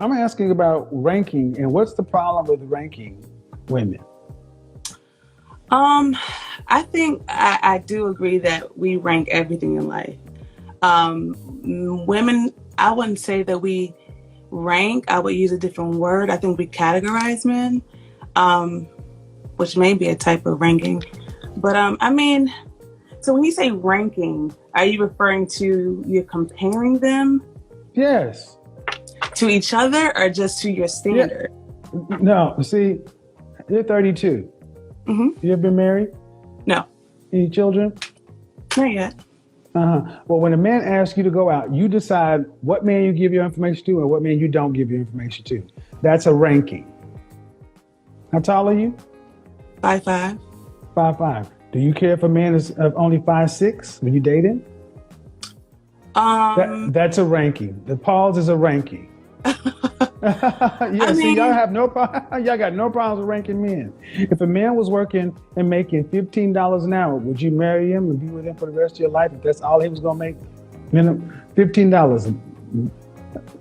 I'm asking about ranking and what's the problem with ranking women? Um, I think I do agree that we rank everything in life. Women, I wouldn't say that we rank. I would use a different word. I think we categorize men, um, which may be a type of ranking. But I mean, so when you say ranking, are you referring to you're comparing them Yes. to each other or just to your Yeah. standard? No, see, you're 32. Hmm. You ever been married? No, Any children? not yet. Well, when a man asks you to go out, you decide what man you give your information to and what man you don't give your information to. That's a ranking. How tall are you? 5'5". 5'5". Do you care if a man is only 5'6" when you date him? That's a ranking. The pause is a ranking. Yeah, I see, y'all mean, have no y'all got no problems with ranking men. If a man was working and making $15 an hour, would you marry him and be with him for the rest of your life if that's all he was gonna make? Minimum $15.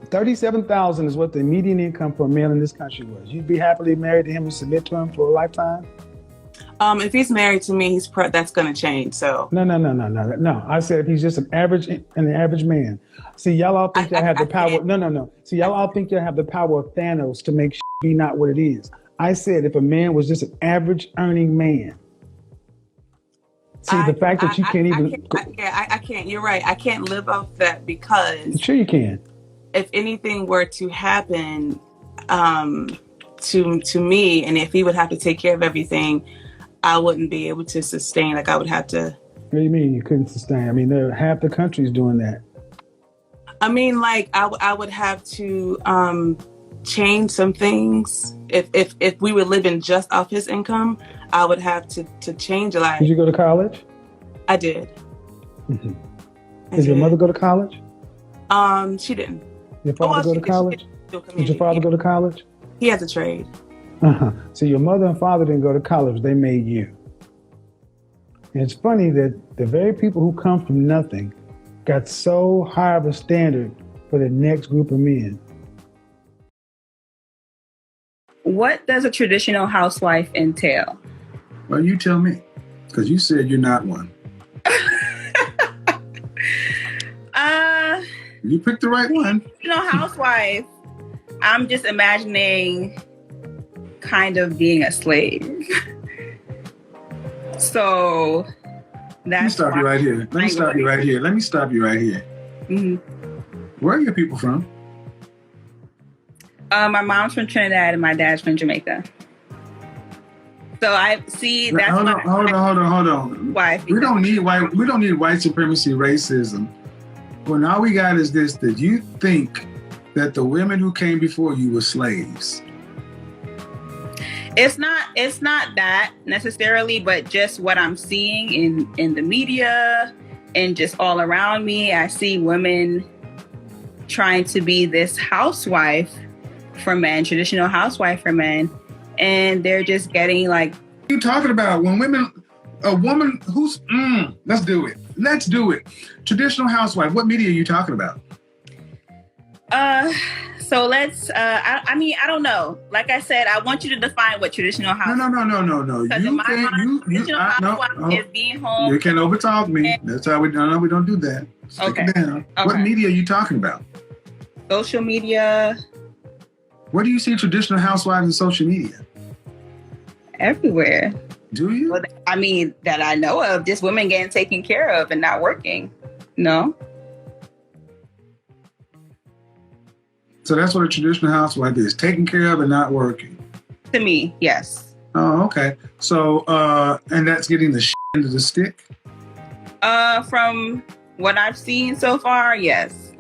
37,000 is what the median income for a male in this country was. You'd be happily married to him and submit to him for a lifetime? if he's married to me, that's gonna change. So No, no, no, no, no, no. I said if he's just an average man. See, y'all all think y'all have I the power. can't. No, no, no. See, y'all all think y'all have the power of Thanos to make be not what it is. I said if a man was just an average earning man. See, the fact that you can't I even. can't. I can't. You're right. I can't live off that because Sure, you can. if anything were to happen um, to me, and if he would have to take care of everything, I wouldn't be able to sustain. Like I would have to. What do you mean you couldn't sustain? I mean, half the country's doing that. I mean, like I would have to change some things. If we were living just off his income, I would have to change a lot. Did you go to college? I did. Mm-hmm. I Did your did. mother go to college? She didn't. Your father go to college? Did your father go to college? He has a trade. So your mother and father didn't go to college, they made you. And it's funny that the very people who come from nothing got so high of a standard for the next group of men. What does a traditional housewife entail? Well, you tell me, because you said you're not one. You picked the right one. Housewife, I'm just imagining kind of being a slave. So Let me that's stop you right here. Let me stop you right here. Mm-hmm. Where are your people from? My mom's from Trinidad and my dad's from Jamaica. So I see that's Hold on. wife. We don't need white supremacy racism. When all we got is this, that you think that the women who came before you were slaves. It's not that necessarily, but just what I'm seeing in the media and just all around me. I see women trying to be this housewife for men, traditional housewife for men, and they're just getting like. What are you talking about? A woman who's, let's do it. Traditional housewife, what media are you talking about? So let's, I don't know. Like I said, I want you to define what traditional housewife. No. Because in my mind, traditional housewife is being home. You can't overtalk me. That's how we don't do that. Stick it down. Okay. What media are you talking about? Social media. Where do you see traditional housewives in social media? Everywhere. Do you? Well, I mean, that I know of, just women getting taken care of and not working. No. So that's what a traditional housewife is, taking care of and not working. To me, yes. Oh, okay. So, and that's getting the shit into the stick? From what I've seen so far, yes.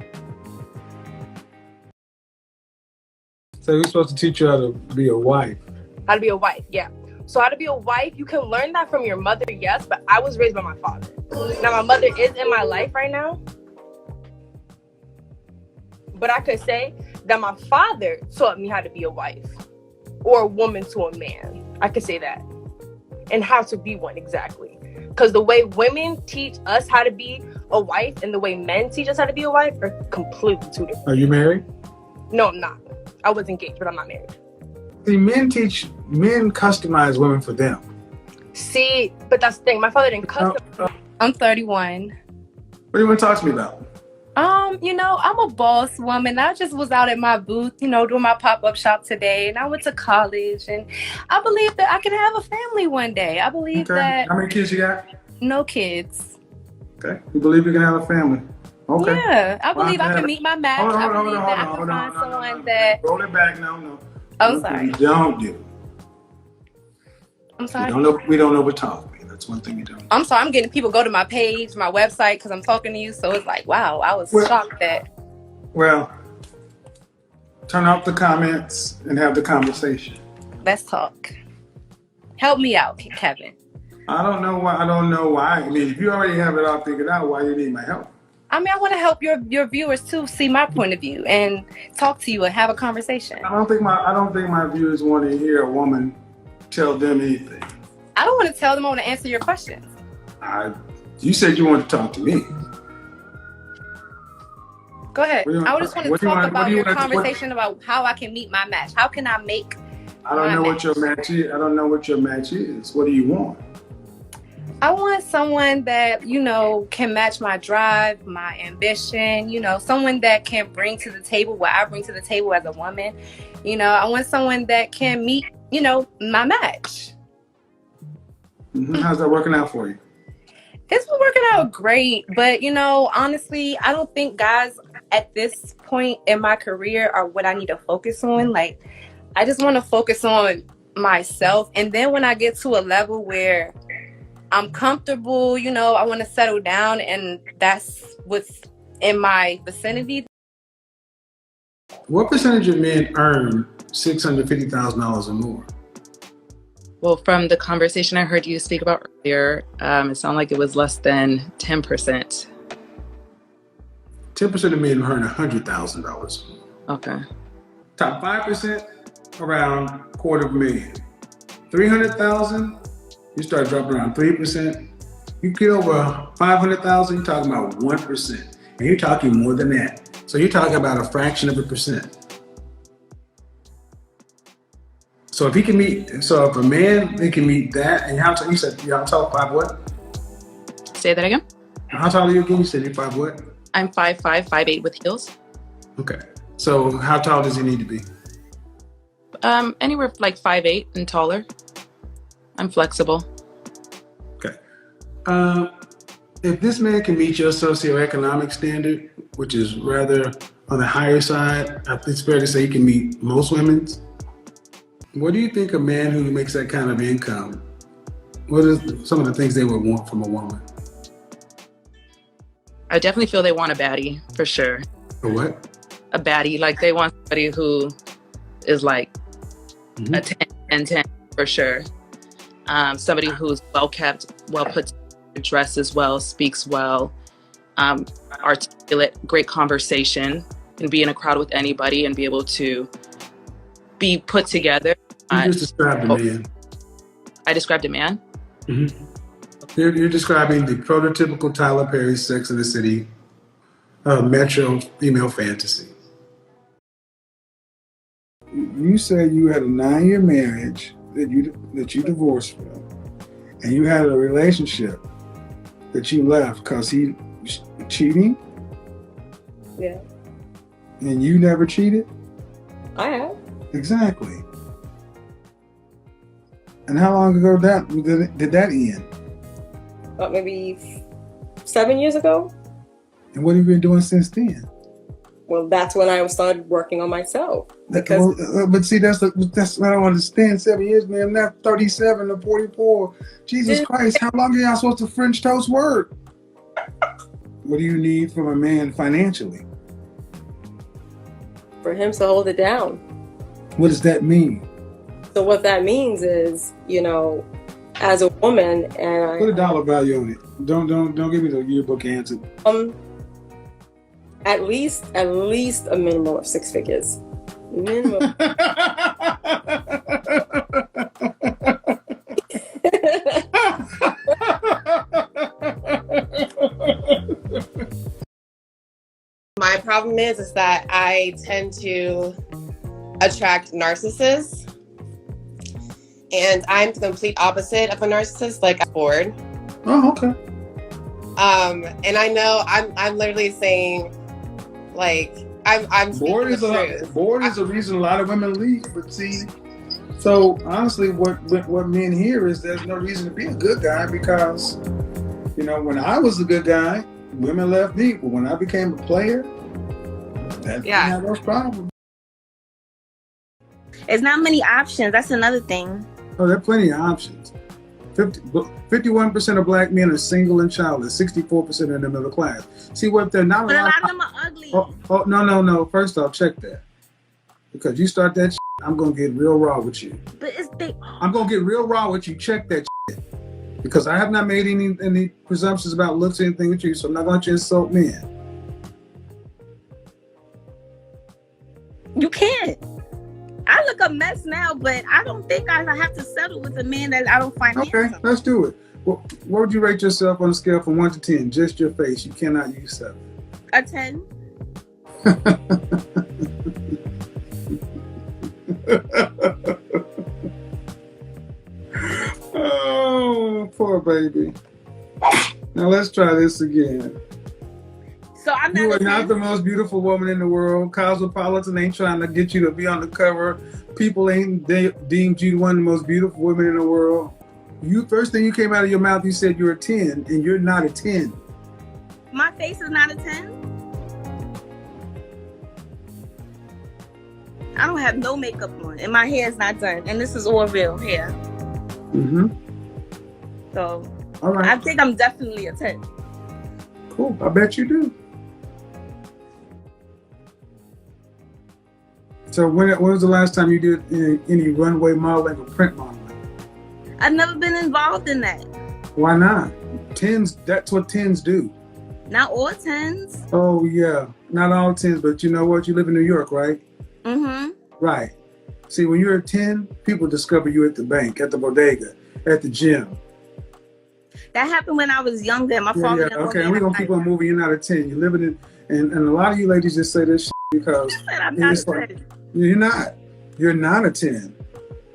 So we're supposed to teach you how to be a wife. How to be a wife, yeah. So how to be a wife, you can learn that from your mother, yes, but I was raised by my father. Now my mother is in my life right now. But I could say that my father taught me how to be a wife or a woman to a man. I could say that. And how to be one exactly. Because the way women teach us how to be a wife and the way men teach us how to be a wife are completely two different. Are you married? No, I'm not. I was engaged, but I'm not married. See, men customize women for them. See, but that's the thing. My father didn't customize. I'm 31. What do you want to talk to me about? I'm a boss woman. I just was out at my booth, doing my pop-up shop today, and I went to college, and I believe that I can have a family one day. I believe that. How many kids you got? No kids. Okay. You believe you can have a family? Okay. Yeah, I believe I can meet my match. I believe that I can find someone that. Roll it back. No. I'm sorry. You don't do. I'm sorry. We don't know what talk. That's one thing you don't. I'm sorry. I'm getting people go to my page, my website, because I'm talking to you. So it's like, wow, I was shocked that. Well, turn off the comments and have the conversation. Let's talk. Help me out, Kevin. I don't know why. I mean, if you already have it all figured out, why you need my help? I mean, I want to help your viewers too see my point of view and talk to you and have a conversation. I don't think my viewers want to hear a woman tell them anything. I don't want to tell them. I want to answer your questions. You said you wanted to talk to me. Go ahead. I just want to talk about your conversation about how I can meet my match. How can I make? I don't know what your match is. I don't know what your match is. What do you want? I want someone that, can match my drive, my ambition, someone that can bring to the table what I bring to the table as a woman. I want someone that can meet, my match. Mm-hmm. How's that working out for you? It's been working out great. But, honestly, I don't think guys at this point in my career are what I need to focus on. Like, I just want to focus on myself. And then when I get to a level where I'm comfortable, I want to settle down, and that's what's in my vicinity. What percentage of men earn $650,000 or more? Well, from the conversation I heard you speak about earlier, it sounded like it was less than 10%. 10% of men earn $100,000. Okay. Top 5%, around $250,000. 300,000. You start dropping around 3%. You get over 500,000, you're talking about 1%. And you're talking more than that. So you're talking about a fraction of a percent. So if a man, they can meet that, and you said you're tall, 5 what? Say that again? How tall are you again? You said you're 5 what? I'm 5'5", 5'8" with heels. Okay. So how tall does he need to be? Anywhere like 5'8" and taller. I'm flexible. Okay. If this man can meet your socioeconomic standard, which is rather on the higher side, I think it's fair to say he can meet most women's. What do you think a man who makes that kind of income, what are some of the things they would want from a woman? I definitely feel they want a baddie, for sure. A what? A baddie. Like, they want somebody who is like Mm-hmm. a 10 and 10, for sure. Somebody who's well kept, well put together, dresses well, speaks well, articulate, great conversation, can be in a crowd with anybody and be able to be put together. You just described a man. I described a man? Mm-hmm. You're describing the prototypical Tyler Perry Sex and the City metro female fantasy. You said you had a 9-year marriage that you divorced from, and you had a relationship that you left because he was cheating? Yeah. And you never cheated? I have. Exactly. And how long ago did that end? Maybe 7 years ago. And what have you been doing since then? Well, that's when I started working on myself. Because but see, that's what I don't understand. 7 years, man. I'm not 37 or 44. Jesus Christ, how long are y'all supposed to French toast work? What do you need from a man financially? for him to hold it down. What does that mean? So what that means is, as a woman, and Put a dollar value on it. Don't give me the yearbook answer. At least a minimum of 6 figures. Minimum. problem is that I tend to attract narcissists, and I'm the complete opposite of a narcissist. Like, I'm bored. Oh, okay. And I know I'm literally saying, like, I'm Bored speaking is the a truth. bored is a reason a lot of women leave. But see, so honestly, what men hear is there's no reason to be a good guy because, you know, when I was a good guy, women left me. But when I became a player, that Yeah. didn't have those problems. It's not many options. That's another thing. Oh, there are plenty of options. 51% of black men are single and childless. 64% are in the middle class. See what they're not. But a lot of them are ugly. Oh, no. First off, check that. Because you start that shit, I'm going to get real raw with you. But I'm going to get real raw with you. Check that shit. Because I have not made any presumptions about looks or anything with you, so I'm not going to insult men. You can't. I look a mess now, but I don't think I have to settle with a man that I don't find Okay, handsome. let's do it. Well, what would you rate yourself on a scale from 1 to 10? Just your face. You cannot use 7. A 10. Oh, poor baby. Now let's try this again. So I'm You not are a not 10. the most beautiful woman in the world. Cosmopolitan ain't trying to get you to be on the cover. People ain't deemed you one of the most beautiful women in the world. You first thing you came out of your mouth, you said you're a 10, and you're not a 10. My face is not a 10. I don't have no makeup on, and my hair is not done, and this is all real hair. Mm-hmm. So All right. I think I'm definitely a 10. Cool. I bet you do. So when was the last time you did any runway modeling or print modeling? I've never been involved in that. Why not? 10s, that's what 10s do. Not all 10s. Oh, yeah. Not all 10s, but you know what? You live in New York, right? Mm-hmm. Right. See, when you're a 10, people discover you at the bank, at the bodega, at the gym. That happened when I was younger. My father never Okay, made and we're me going to keep on moving. You're not a 10. You're living in, and a lot of you ladies just say this shit because said I'm not it's a like, 10. you're not. You're not a 10.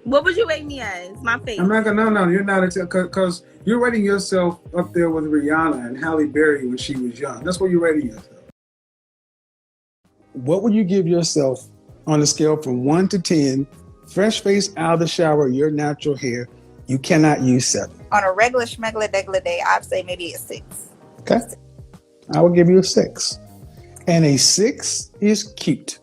What would you rate me as? My face. I'm not gonna. No, you're not a 10 because you're rating yourself up there with Rihanna and Halle Berry when she was young. That's what you're rating yourself. What would you give yourself on a scale from 1 to 10? Fresh face, out of the shower, your natural hair. You cannot use 7. On a regular schmegular degular day, I'd say maybe a 6. Okay. I will give you a 6. And a 6 is cute.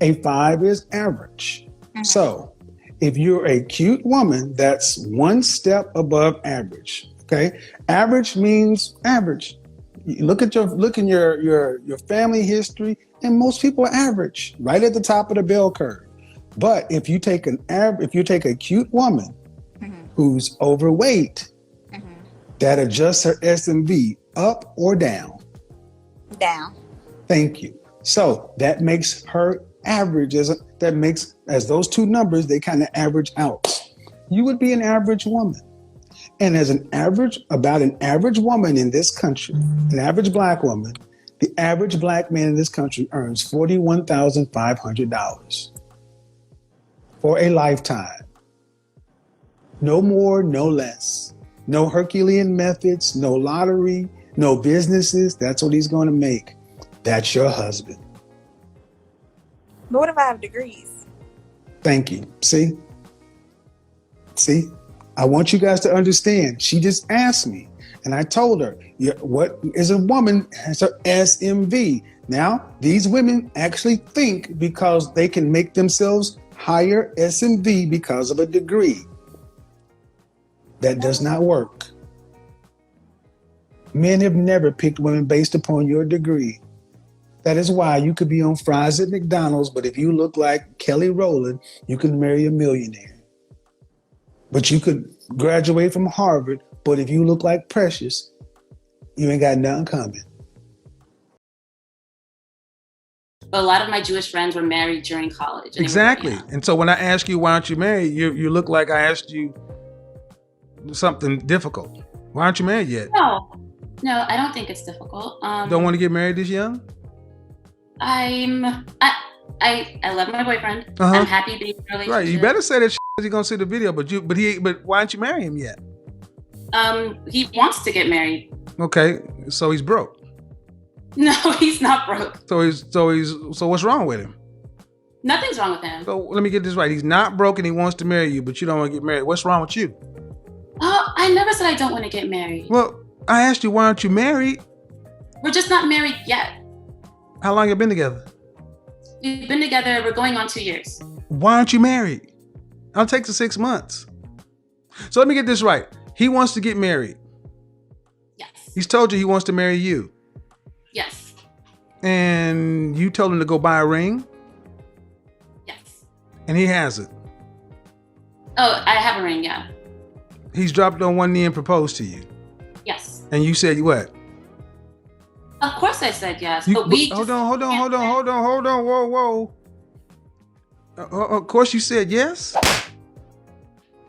A 5 is average. Mhm. So if you're a cute woman, that's one step above average. Okay. Average means average. You look at your family history, and most people are average, right at the top of the bell curve. But if you take a cute woman Mhm. who's overweight, Mhm. that adjusts her SMV up or down. Down. Thank you. So that makes her average as those two numbers, they kind of average out. You would be an average woman. And as about an average woman in this country, an average black woman, the average black man in this country earns $41,500 for a lifetime. No more, no less. No Herculean methods, no lottery, no businesses. That's what he's going to make. That's your husband. But what if I have degrees? Thank you. See? I want you guys to understand. She just asked me, and I told her, what is a woman has her SMV. Now, these women actually think because they can make themselves higher SMV because of a degree. That does not work. Men have never picked women based upon your degree. That is why you could be on fries at McDonald's, but if you look like Kelly Rowland, you can marry a millionaire. But you could graduate from Harvard, but if you look like Precious, you ain't got nothing coming. A lot of my Jewish friends were married during college. Exactly. And so when I ask you, why aren't you married? You look like I asked you something difficult. Why aren't you married yet? No, I don't think it's difficult. Don't want to get married this young? I love my boyfriend. Uh-huh. I'm happy being in a relationship. Right. You better say that shit as you're gonna see the video, but why don't you marry him yet? He wants to get married. Okay, so he's broke. No, he's not broke. So what's wrong with him? Nothing's wrong with him. So let me get this right. He's not broke and he wants to marry you, but you don't want to get married. What's wrong with you? Oh, I never said I don't want to get married. Well, I asked you, why aren't you married? We're just not married yet. How long you been together? We've been together, we're going on 2 years. Why aren't you married? I'll take the 6 months. So let me get this right. He wants to get married. Yes. He's told you he wants to marry you. Yes. And you told him to go buy a ring? Yes. And he has it. Oh, I have a ring, yeah. He's dropped on one knee and proposed to you. Yes. And you said what? Of course I said yes. You, but we hold on, whoa. Of course you said yes?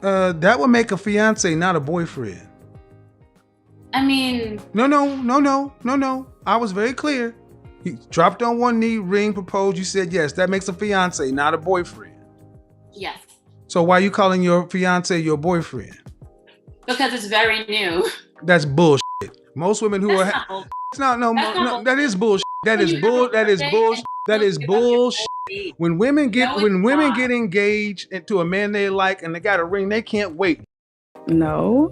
That would make a fiance, not a boyfriend. I mean... No. I was very clear. He dropped on one knee, ring, proposed, you said yes. That makes a fiance, not a boyfriend. Yes. So why are you calling your fiance your boyfriend? Because it's very new. That's bullshit. Most women who are... No, that is bullshit. That is bullshit. When women get engaged to a man they like and they got a ring, they can't wait. No.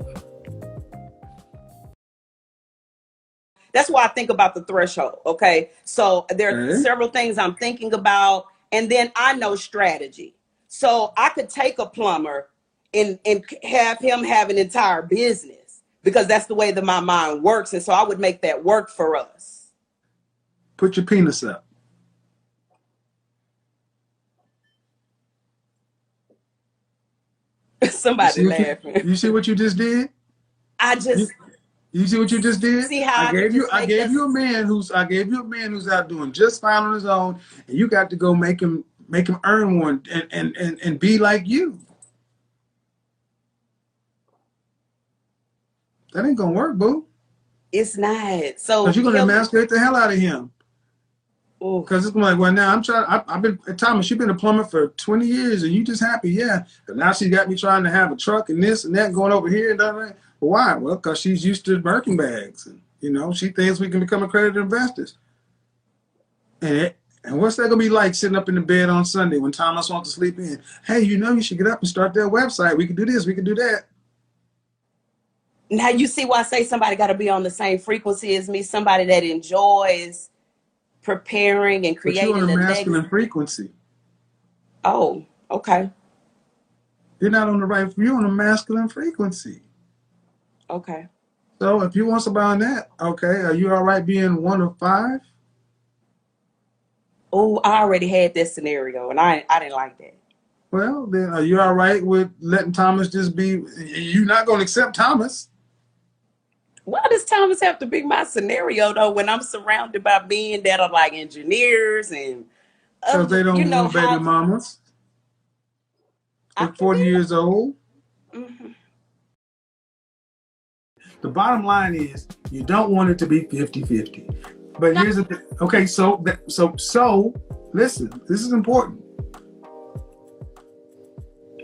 That's why I think about the threshold. Okay. So there are several things I'm thinking about, and then I know strategy. So I could take a plumber and have him have an entire business because that's the way that my mind works. And so I would make that work for us. Put your penis up. Somebody laughing. You see what you just did? You see what you just did? See how I gave you a man who's out doing just fine on his own, and you got to go make him earn one and be like you. That ain't gonna work, boo. It's not. So you're gonna emasculate the hell out of him. Because it's like, well, now I've been, Thomas, you've been a plumber for 20 years and you just happy, yeah. But now she got me trying to have a truck and this and that going over here and that. Well, why? Well, because she's used to Birkin bags. And, she thinks we can become accredited investors. And what's that going to be like sitting up in the bed on Sunday when Thomas wants to sleep in? Hey, you should get up and start that website. We can do this, we can do that. Now you see why I say somebody got to be on the same frequency as me, somebody that enjoys preparing and creating. But you're on a masculine frequency. Oh, okay. You're not on the right, you're on a masculine frequency. Okay. So if you want somebody on that, okay, are you all right being 1 of 5? Oh, I already had this scenario and I didn't like that. Well, then are you all right with letting Thomas just be, you're not going to accept Thomas? Why does Thomas have to be my scenario though when I'm surrounded by men that are like engineers and because they don't want baby mamas. They're 40 years old. Mm-hmm. The bottom line is you don't want it to be 50-50. But here's the thing. Okay, so listen, this is important.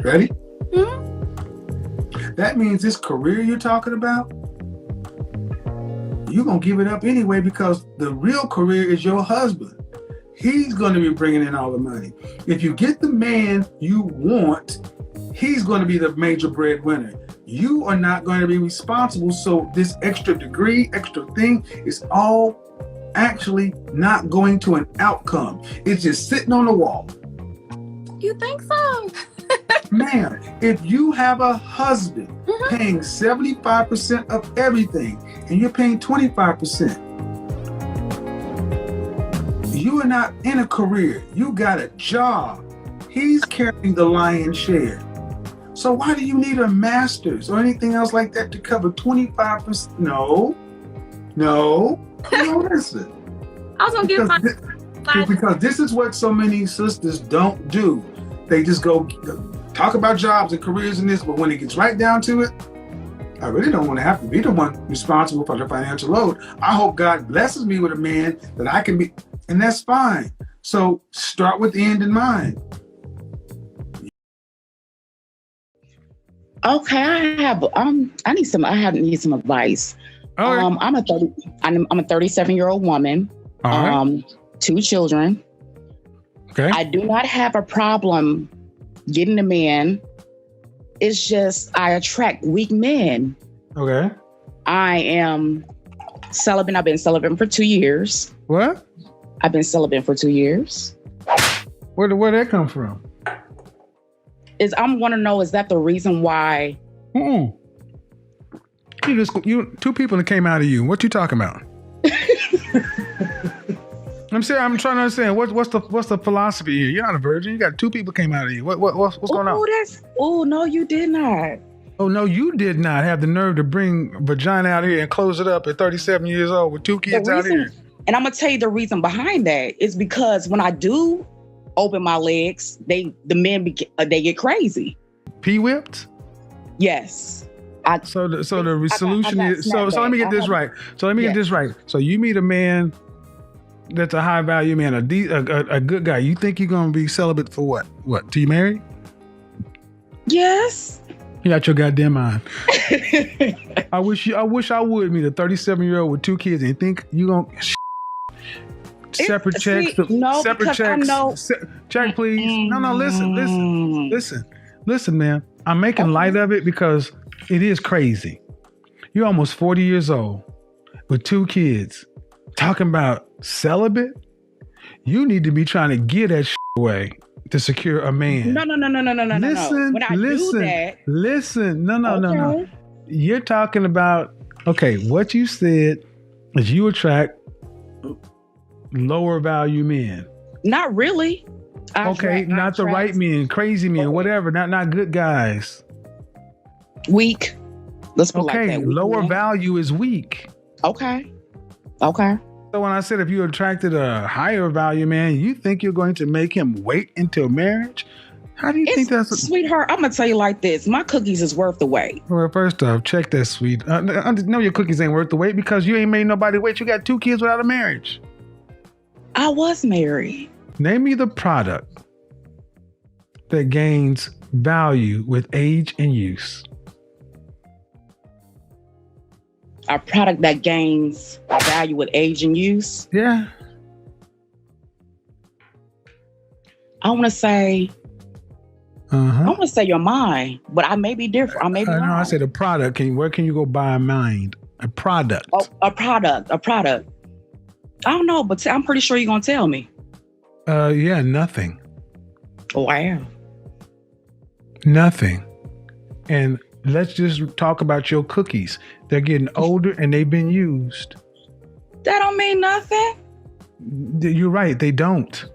Ready? Mm-hmm. That means this career you're talking about, you're going to give it up anyway because the real career is your husband. He's going to be bringing in all the money. If you get the man you want, he's going to be the major breadwinner. You are not going to be responsible. So this extra degree, extra thing is all actually not going to an outcome. It's just sitting on the wall. You think so? Man, if you have a husband paying 75% of everything and you're paying 25%, you are not in a career. You got a job. He's carrying the lion's share. So why do you need a master's or anything else like that to cover 25%? No. Listen. I was gonna give my because this is what so many sisters don't do. They just go talk about jobs and careers and this, but when it gets right down to it, I really don't want to have to be the one responsible for the financial load. I hope God blesses me with a man that I can be. And that's fine. So start with the end in mind. Okay, I need some advice. All right. I'm a 37-year-old woman. All right. 2 children. Okay. I do not have a problem getting a man. It's just I attract weak men. Okay. I am celibate. I've been celibate for 2 years. What? I've been celibate for 2 years. Where'd that come from? I'm want to know, is that the reason why? You 2 people that came out of you. What you talking about? I'm saying, I'm trying to understand what's the philosophy here. You're not a virgin. You got 2 people came out of you. What's going on? Oh no, you did not. Oh no, you did not have the nerve to bring vagina out here and close it up at 37 years old with 2 kids out here. And I'm gonna tell you the reason behind that is because when I do open my legs, the men they get crazy. P-whipped? Yes. So the solution is so let me get this right. So you meet a man that's a high value man, a good guy. You think you're gonna be celibate for what? What? Till you married? Yes. You got your goddamn mind. I wish I would meet a 37-year-old with 2 kids and think you gonna separate checks. Separate checks. Check, please. No, listen, man. I'm making light of it because it is crazy. You're almost 40 years old with 2 kids talking about celibate. You need to be trying to get that away to secure a man. No. Listen, When I do that, listen. No. You're talking about, what you said is you attract lower value men. Not really. Not the right men, crazy men, whatever. Not good guys. Weak. Let's put it like that. Lower value is weak. Okay. So when I said if you attracted a higher value man, you think you're going to make him wait until marriage? How do you think that's sweetheart? I'm gonna tell you like this: my cookies is worth the wait. Well, first off, check that, sweet. No, your cookies ain't worth the wait because you ain't made nobody wait. You got 2 kids without a marriage. I was married. Name me the product that gains value with age and use. A product that gains value with age and use? Yeah. I want to say your mind, but I may be different. I may be wrong. No, I said a product. Where can you go buy a mind? A product. Oh, a product. I don't know, but I'm pretty sure you're going to tell me. Yeah, nothing. Wow. Nothing. And let's just talk about your cookies. They're getting older and they've been used. That don't mean nothing. You're right. They don't.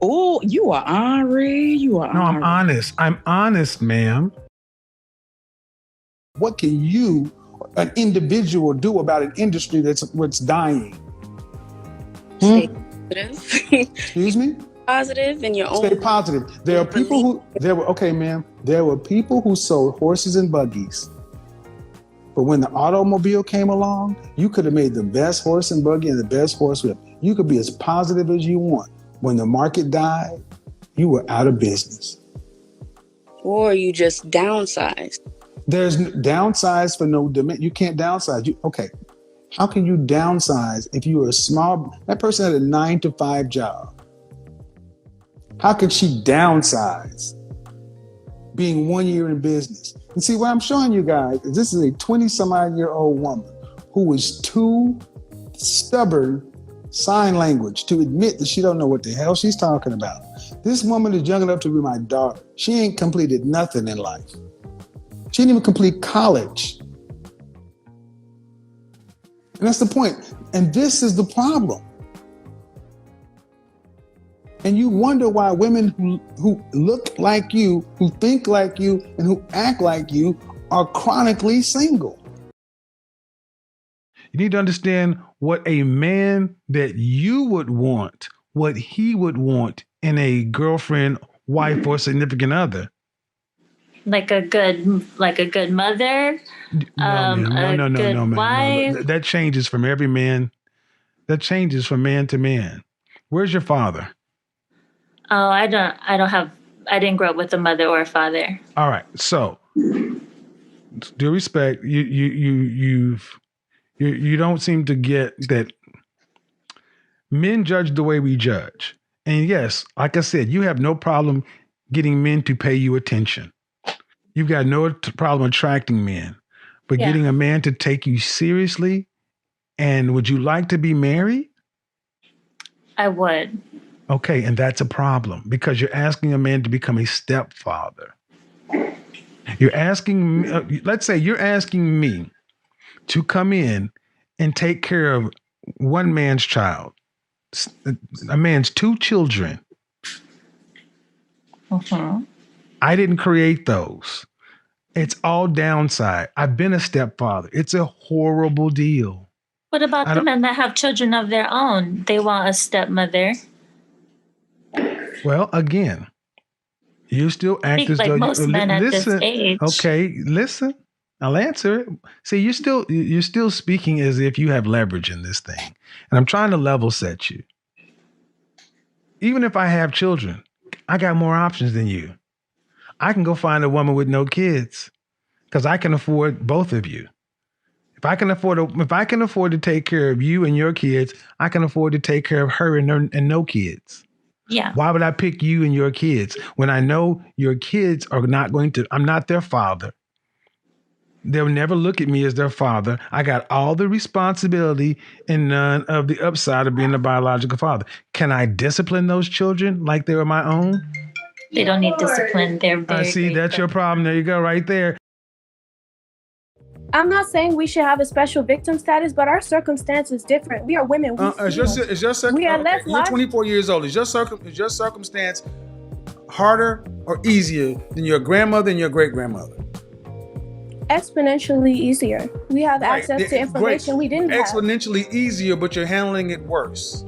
Oh, you are Henri. I'm honest. I'm honest, ma'am. What can you, an individual, do about an industry that's dying? Stay positive. Excuse me? Positive in your own. Stay positive. There were people who sold horses and buggies. But when the automobile came along, you could have made the best horse and buggy and the best horsewhip. You could be as positive as you want. When the market died, you were out of business. Or you just downsized. There's downsize for no demand. You can't downsize. How can you downsize if you were that person had a 9-to-5 job. How could she downsize being 1 year in business? And see, what I'm showing you guys is this is a 20-some-odd-year-old woman who was too stubborn sign language to admit that she don't know what the hell she's talking about. This woman is young enough to be my daughter. She ain't completed nothing in life. She didn't even complete college. And that's the point. And this is the problem. And you wonder why women who look like you, who think like you, and who act like you are chronically single. You need to understand what a man that you would want, what he would want in a girlfriend, wife, or significant other. Like a good mother, No. wife. That changes from every man. That changes from man to man. Where's your father? Oh, I didn't grow up with a mother or a father. All right. So, due respect, you don't seem to get that men judge the way we judge. And yes, like I said, you have no problem getting men to pay you attention. You've got no problem attracting men, but getting a man to take you seriously. And would you like to be married? I would. Okay, and that's a problem because you're asking a man to become a stepfather. You're asking, let's say you're asking me to come in and take care of one man's child, a man's 2 children. I didn't create those. It's all downside. I've been a stepfather. It's a horrible deal. What about the men that have children of their own? They want a stepmother. Well, again, you still act as like though most men at this age. Okay, listen. I'll answer it. See, you're still speaking as if you have leverage in this thing. And I'm trying to level set you. Even if I have children, I got more options than you. I can go find a woman with no kids because I can afford both of you. If I can afford to take care of you and your kids, I can afford to take care of her and no kids. Yeah. Why would I pick you and your kids when I know your kids are not going to, I'm not their father. They'll never look at me as their father. I got all the responsibility and none of the upside of being a biological father. Can I discipline those children like they were my own? They don't need discipline. They're very see, that's your problem. There you go, right there. I'm not saying we should have a special victim status, but our circumstance is different. We are women. We are less You're 24 years old. Is your circumstance harder or easier than your grandmother and your great-grandmother? Exponentially easier. We have access to information we didn't have. Exponentially easier, but you're handling it worse.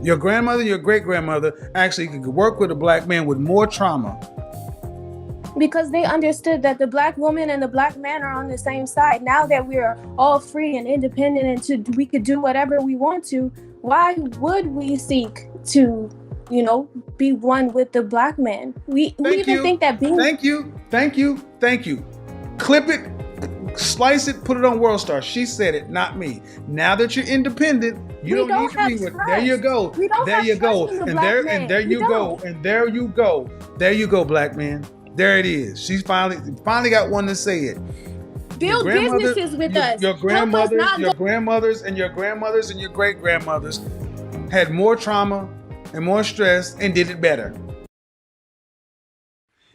Your grandmother and your great-grandmother actually could work with a black man with more trauma. Because they understood that the black woman and the black man are on the same side. Now that we're all free and independent and we could do whatever we want to, why would we seek to, be one with the black man? We even think that being... Thank you. Clip it, slice it, put it on World Star. She said it, not me. Now that you're independent, you don't need to be with. There you go. There you go. And there you go. There you go, black man. There it is. She's finally got one to say it. Build businesses with us. Your grandmothers and your great-grandmothers had more trauma and more stress and did it better.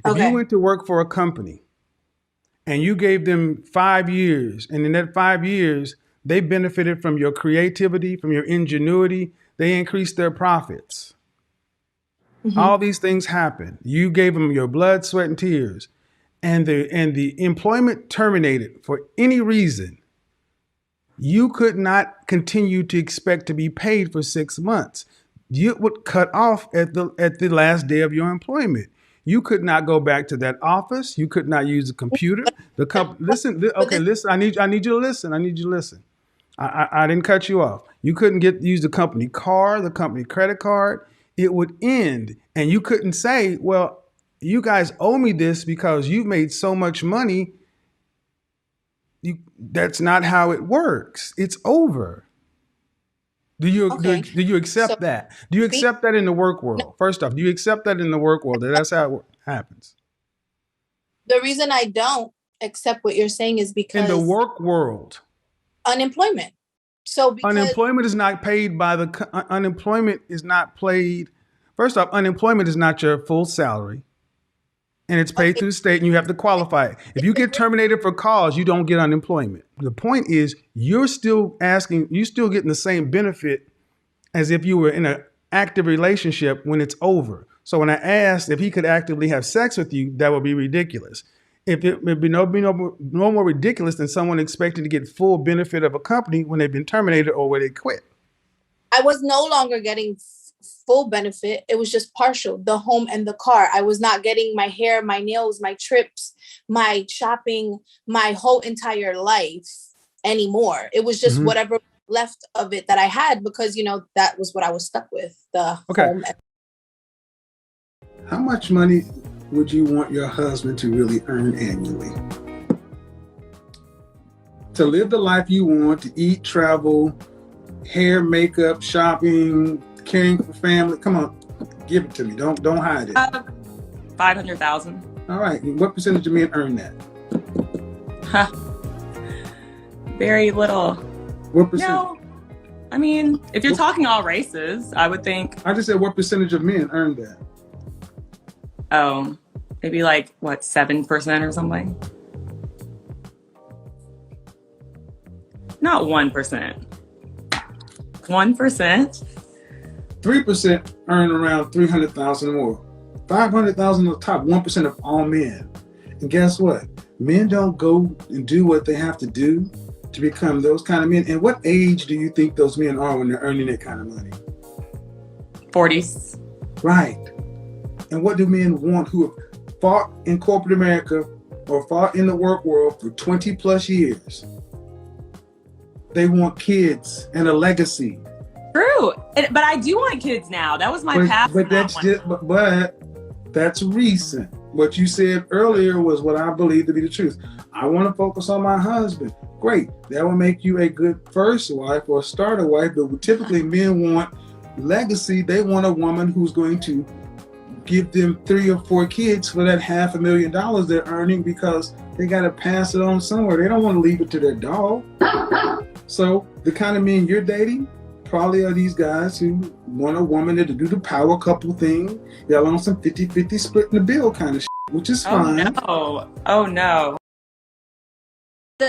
If you went to work for a company and you gave them 5 years, and in that 5 years, they benefited from your creativity, from your ingenuity, they increased their profits. Mm-hmm. All these things happen. You gave them your blood, sweat, and tears, and the employment terminated for any reason. You could not continue to expect to be paid for 6 months. You would cut off at the last day of your employment. You could not go back to that office. You could not use the computer. Listen. I need you to listen. I didn't cut you off. You couldn't use the company car, the company credit card. It would end, and you couldn't say, well, you guys owe me this because you've made so much money. That's not how it works. It's over. Do you accept that? Do you accept that in the work world? No. First off, do you accept that in the work world? That's how it happens. The reason I don't accept what you're saying is because in the work world, unemployment. So unemployment is not paid by unemployment is not paid. First off, unemployment is not your full salary, and it's paid through the state, and you have to qualify. If you get terminated for cause, you don't get unemployment. The point is, you're still getting the same benefit as if you were in an active relationship when it's over. So when I asked if he could actively have sex with you, that would be ridiculous. It would be no more ridiculous than someone expecting to get full benefit of a company when they've been terminated or when they quit. I was no longer getting full benefit. It was just partial, the home and the car. I was not getting my hair, my nails, my trips, my shopping, my whole entire life anymore. It was just whatever left of it that I had because, you know, that was what I was stuck with. The home. How much money would you want your husband to really earn annually? To live the life you want, to eat, travel, hair, makeup, shopping, caring for family. Come on, give it to me. Don't hide it. $500,000. All right. What percentage of men earn that? Very little. What percent? No, I mean, if you're talking all races, I would think. I just said what percentage of men earn that? Oh, maybe like what, 7% or something? Not 1%. 1%? 3% earn around 300,000 or more. 500,000 the top 1% of all men. And guess what? Men don't go and do what they have to do to become those kind of men. And what age do you think those men are when they're earning that kind of money? 40s. Right. And what do men want who have fought in corporate America or fought in the work world for 20 plus years? They want kids and a legacy. True. But I do want kids now. That was my path. But that's recent. What you said earlier was what I believe to be the truth. I want to focus on my husband. Great. That will make you a good first wife or starter wife. But typically men want legacy. They want a woman who's going to give them 3 or 4 kids for that $500,000 they're earning because they got to pass it on somewhere. They don't want to leave it to their dog. So the kind of men you're dating probably are these guys who want a woman to do the power couple thing. Y'all on some 50-50 splitting the bill kind of shit, which is fine. Oh no.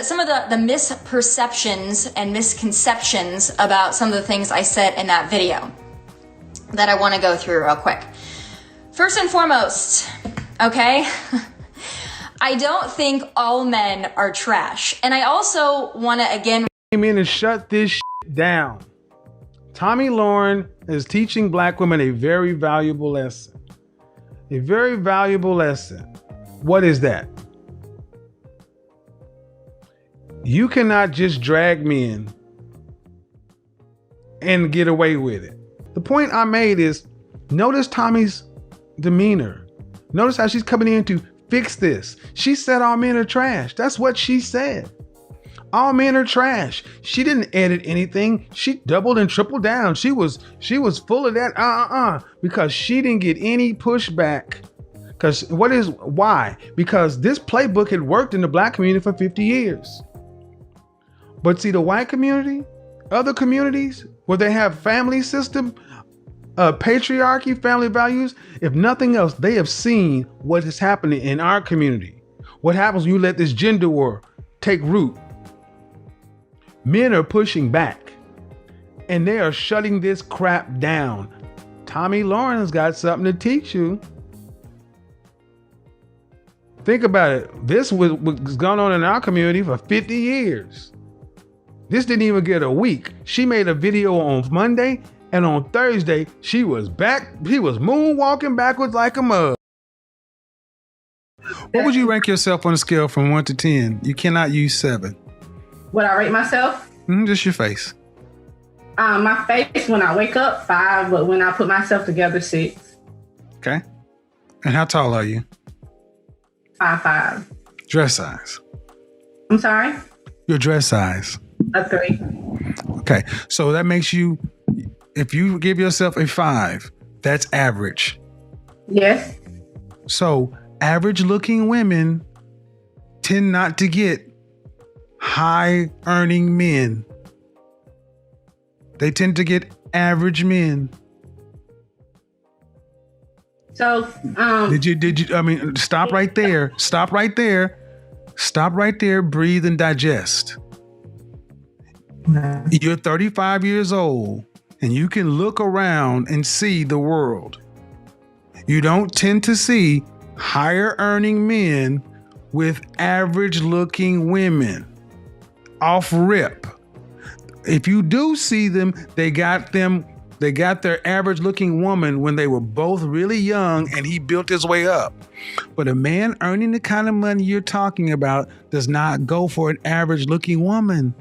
Some of the misperceptions and misconceptions about some of the things I said in that video that I want to go through real quick. First and foremost, okay, I don't think all men are trash. And I also want to again came in and shut this shit down. Tomi Lahren is teaching black women a very valuable lesson. A very valuable lesson. What is that? You cannot just drag men and get away with it. The point I made is, notice Tomi's demeanor. Notice how she's coming in to fix this. She said all men are trash. That's what she said. All men are trash. She didn't edit anything. She doubled and tripled down. She was full of that because she didn't get any pushback. Why? Because this playbook had worked in the black community for 50 years. But see, the white community, other communities where they have family system, patriarchy, family values, if nothing else, they have seen what is happening in our community. What happens when you let this gender war take root? Men are pushing back and they are shutting this crap down. Tomi Lahren's got something to teach you. Think about it. This was going on in our community for 50 years. This didn't even get a week. She made a video on Monday, and on Thursday, she was back. He was moonwalking backwards like a mug. What would you rank yourself on a scale from 1 to 10? You cannot use 7. Would I rate myself? Just your face. My face when I wake up, 5, but when I put myself together, 6. Okay. And how tall are you? 5'5". Dress size. I'm sorry? Your dress size. A 3. Okay. So that makes you, if you give yourself a 5, that's average. Yes. So average looking women tend not to get high earning men. They tend to get average men. So, did you, I mean, stop right there. Stop right there. Stop right there. Breathe and digest. You're 35 years old and you can look around and see the world. You don't tend to see higher earning men with average looking women. Off rip. If you do see them, they got their average looking woman when they were both really young and he built his way up. But a man earning the kind of money you're talking about does not go for an average looking woman.